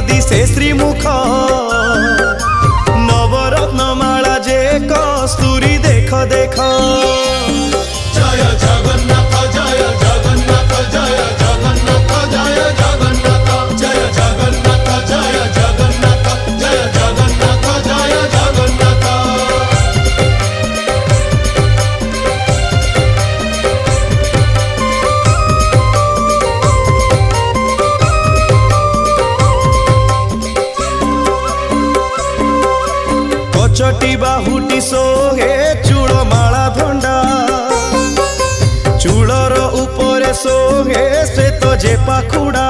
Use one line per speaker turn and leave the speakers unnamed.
दिशे श्रीमुख नवरत्नमाला जे कस्तूरी देख देख।
जय जगन्नाथ जय जगन्नाथ जय जगन्नाथ जय जगन्नाथ जय जगन्नाथ जय जगन्नाथ जय जगन्नाथ जय जगन्नाथ।
कचटी बाहुटी सोहे चूड़माला धंडा चूड़र उपरे सोहे श्वेत जे पाखुड़ा।